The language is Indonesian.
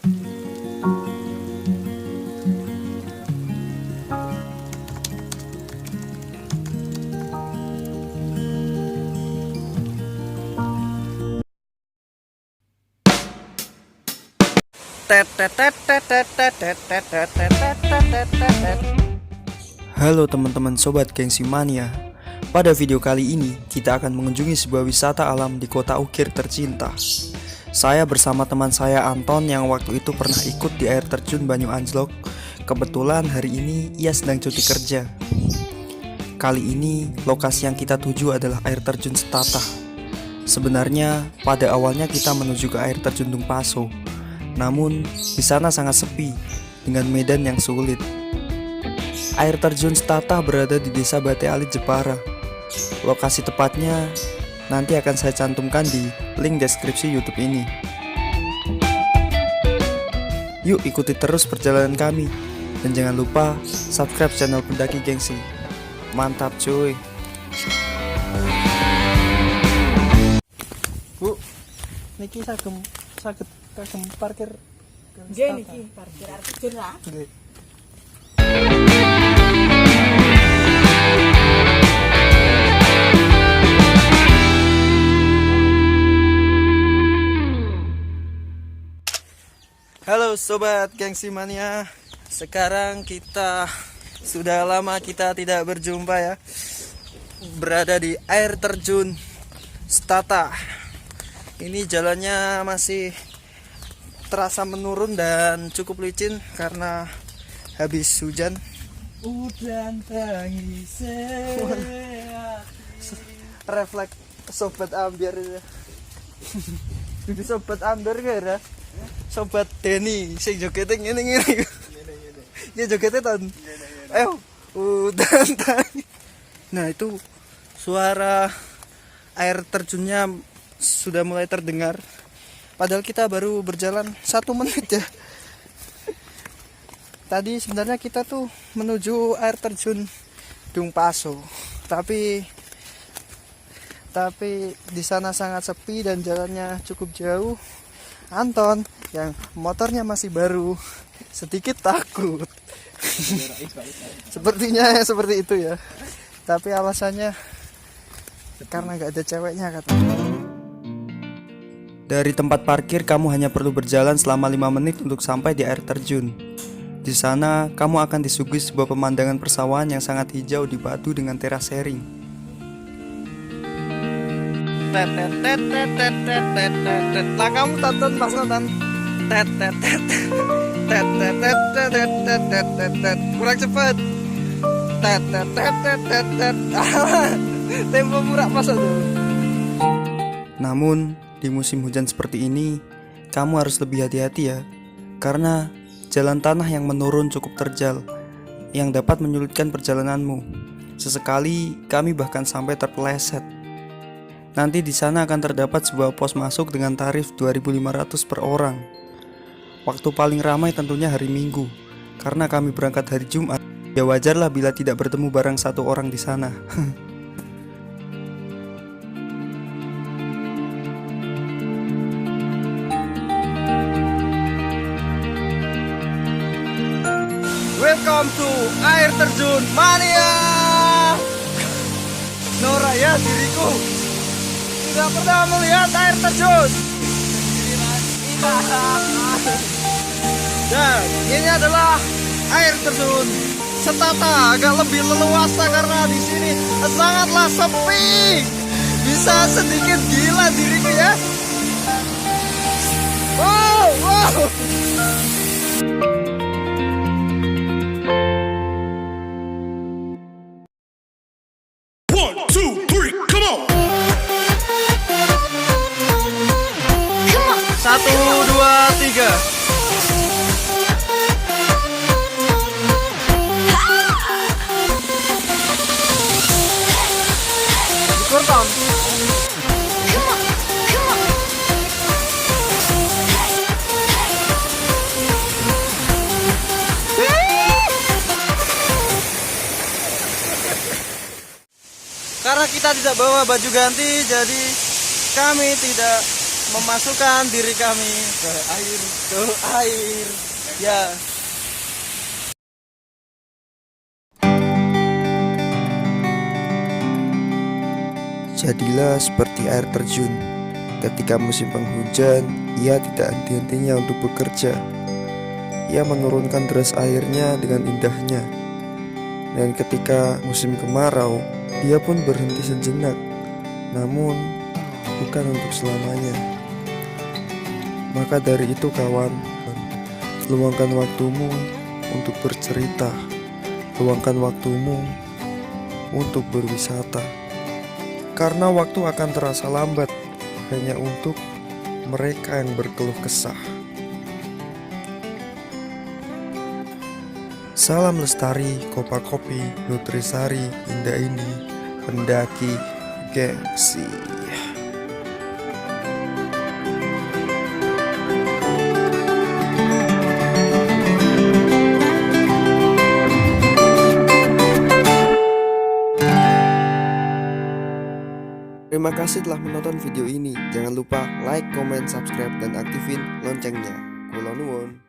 Halo teman-teman sobat Gengsi Mania. Pada video kali ini kita akan mengunjungi sebuah wisata alam di kota Ukir tercinta. Saya bersama teman saya Anton yang waktu itu pernah ikut di air terjun Banyu Anjlok. Kebetulan hari ini ia sedang cuti kerja. Kali ini lokasi yang kita tuju adalah air terjun Setata. Sebenarnya pada awalnya kita menuju ke air terjun Dumpaso. Namun di sana sangat sepi dengan medan yang sulit. Air terjun Setata berada di Desa Bate Alit, Jepara. Lokasi tepatnya nanti akan saya cantumkan di link deskripsi YouTube ini. Yuk ikuti terus perjalanan kami dan jangan lupa subscribe channel Pendaki Gengsi. Mantap cuy. Bu, niki sagem parkir. Nggih niki parkir air terjun lah. Nggih. Halo sobat Gengsi Mania. Sekarang kita sudah lama kita tidak berjumpa ya. Berada di air terjun Setata. Ini jalannya masih terasa menurun dan cukup licin karena habis hujan. Udan tangis Refleks sobat ambiar ya. Jadi sobat ambiar kira sobat Denny sing jogete ngene-ngene. Ya jogete ton. Udan tangis. Nah, itu suara air terjunnya sudah mulai terdengar. Padahal kita baru berjalan 1 menit ya. Tadi sebenarnya kita tuh menuju air terjun Dumpaso, tapi di sana sangat sepi dan jalannya cukup jauh. Anton yang motornya masih baru sedikit takut. Sepertinya seperti itu ya. Tapi alasannya karena gak ada ceweknya katanya. Dari tempat parkir kamu hanya perlu berjalan selama 5 menit untuk sampai di air terjun. Di sana kamu akan disuguhi sebuah pemandangan persawahan yang sangat hijau dipadu dengan teras sharing. Lah kamu tonton pas nonton. Kurang cepat. Tempo murah pas itu. Namun di musim hujan seperti ini, kamu harus lebih hati-hati ya, karena jalan tanah yang menurun cukup terjal, yang dapat menyulitkan perjalananmu. Sesekali kami bahkan sampai terpeleset. Nanti di sana akan terdapat sebuah pos masuk dengan tarif 2.500 per orang. Waktu paling ramai tentunya hari Minggu, karena kami berangkat hari Jumat. Ya wajarlah bila tidak bertemu bareng 1 orang di sana. Welcome to air terjun mania. Nora ya diriku tidak pernah melihat air terjun. Dan ini adalah air terjun Setata, agak lebih leluasa karena di sini sangatlah sepi. Bisa sedikit gila diriku ya. Wow. Satu, dua, tiga. Kurang. Karena kita tidak bawa baju ganti, jadi kami tidak memasukkan diri kami ke air. Ya. Jadilah seperti air terjun. Ketika musim penghujan, ia tidak henti-hentinya untuk bekerja. Ia menurunkan deras airnya dengan indahnya. Dan ketika musim kemarau, dia pun berhenti sejenak. Namun, bukan untuk selamanya. Maka dari itu kawan, luangkan waktumu untuk bercerita. Luangkan waktumu untuk berwisata. Karena waktu akan terasa lambat hanya untuk mereka yang berkeluh kesah. Salam lestari, Kopa Kopi, Nutrisari, Indah ini, pendaki, gengsi. Terima kasih telah menonton video ini. Jangan lupa like, comment, subscribe, dan aktifin loncengnya. Kula nuwun.